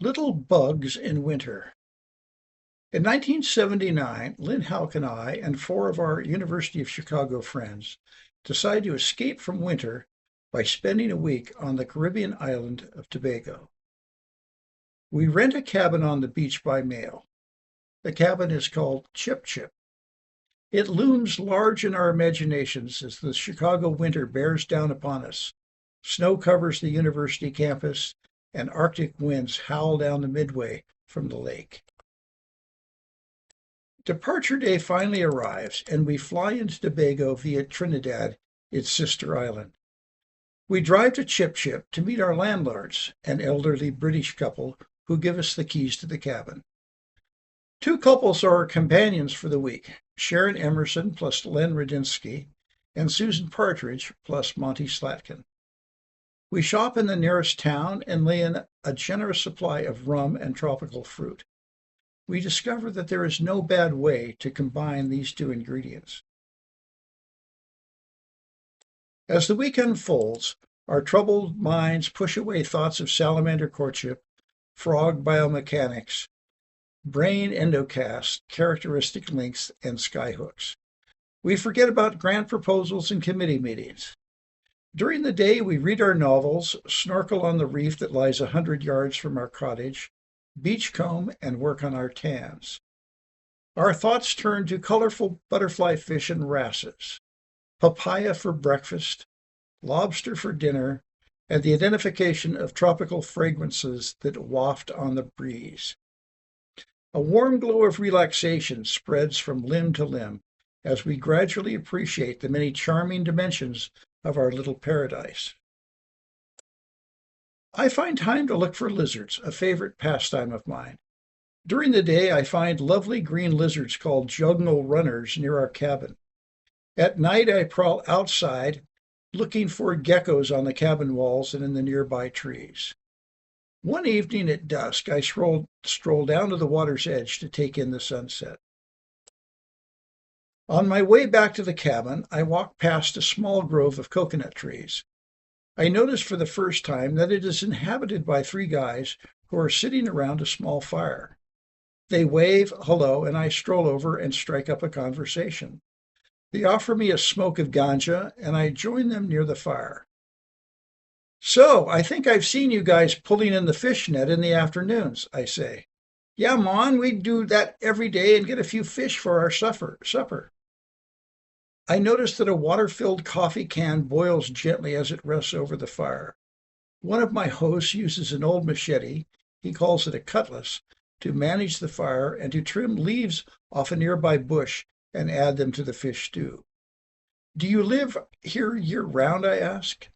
Little Bugs in Winter. In 1979, Lynn Houck and I and four of our University of Chicago friends decided to escape from winter by spending a week on the Caribbean island of Tobago. We rent a cabin on the beach by mail. The cabin is called Chip Chip. It looms large in our imaginations as the Chicago winter bears down upon us. Snow covers the university campus, and Arctic winds howl down the midway from the lake. Departure day finally arrives, and we fly into Tobago via Trinidad, its sister island. We drive to Chip Chip to meet our landlords, an elderly British couple who give us the keys to the cabin. Two couples are our companions for the week, Sharon Emerson plus Len Radinsky, and Susan Partridge plus Monty Slatkin. We shop in the nearest town and lay in a generous supply of rum and tropical fruit. We discover that there is no bad way to combine these two ingredients. As the week unfolds, our troubled minds push away thoughts of salamander courtship, frog biomechanics, brain endocast, characteristic links, and skyhooks. We forget about grant proposals and committee meetings. During the day, we read our novels, snorkel on the reef that lies 100 yards from our cottage, beachcomb, and work on our tans. Our thoughts turn to colorful butterfly fish and wrasses, papaya for breakfast, lobster for dinner, and the identification of tropical fragrances that waft on the breeze. A warm glow of relaxation spreads from limb to limb as we gradually appreciate the many charming dimensions of our little paradise. I find time to look for lizards, a favorite pastime of mine. During the day, I find lovely green lizards called jungle runners near our cabin. At night, I prowl outside, looking for geckos on the cabin walls and in the nearby trees. One evening at dusk, I stroll down to the water's edge to take in the sunset. On my way back to the cabin, I walk past a small grove of coconut trees. I notice for the first time that it is inhabited by three guys who are sitting around a small fire. They wave hello, and I stroll over and strike up a conversation. They offer me a smoke of ganja, and I join them near the fire. "So, I think I've seen you guys pulling in the fish net in the afternoons," I say. "Yeah, Mon, we do that every day and get a few fish for our supper." I notice that a water-filled coffee can boils gently as it rests over the fire. One of my hosts uses an old machete, he calls it a cutlass, to manage the fire and to trim leaves off a nearby bush and add them to the fish stew. "Do you live here year-round?" I ask.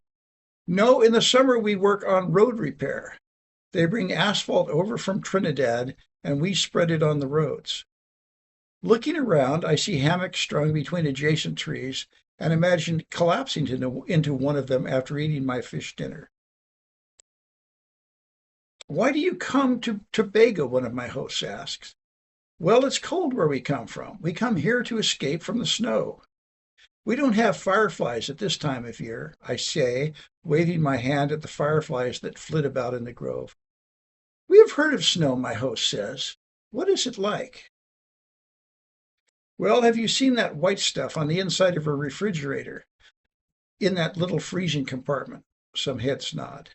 "No, in the summer we work on road repair. They bring asphalt over from Trinidad and we spread it on the roads." Looking around, I see hammocks strung between adjacent trees and imagine collapsing into one of them after eating my fish dinner. "Why do you come to Tobago?" one of my hosts asks. "Well, it's cold where we come from. We come here to escape from the snow." "We don't have fireflies at this time of year," I say, waving my hand at the fireflies that flit about in the grove. "We have heard of snow," my host says. "What is it like?" "Well, have you seen that white stuff on the inside of a refrigerator in that little freezing compartment?" Some heads nod.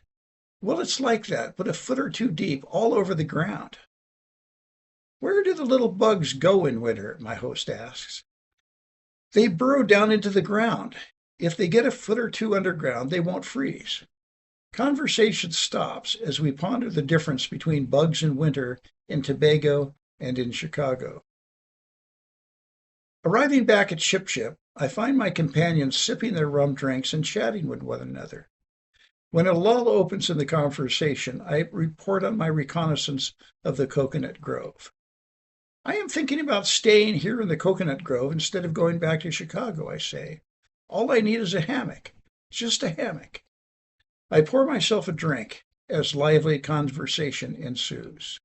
"Well, it's like that, but a foot or two deep all over the ground." "Where do the little bugs go in winter?" my host asks. "They burrow down into the ground. If they get a foot or two underground, they won't freeze." Conversation stops as we ponder the difference between bugs in winter in Tobago and in Chicago. Arriving back at Chip Chip, I find my companions sipping their rum drinks and chatting with one another. When a lull opens in the conversation, I report on my reconnaissance of the coconut grove. "I am thinking about staying here in the coconut grove instead of going back to Chicago," I say. "All I need is a hammock, just a hammock." I pour myself a drink as lively conversation ensues.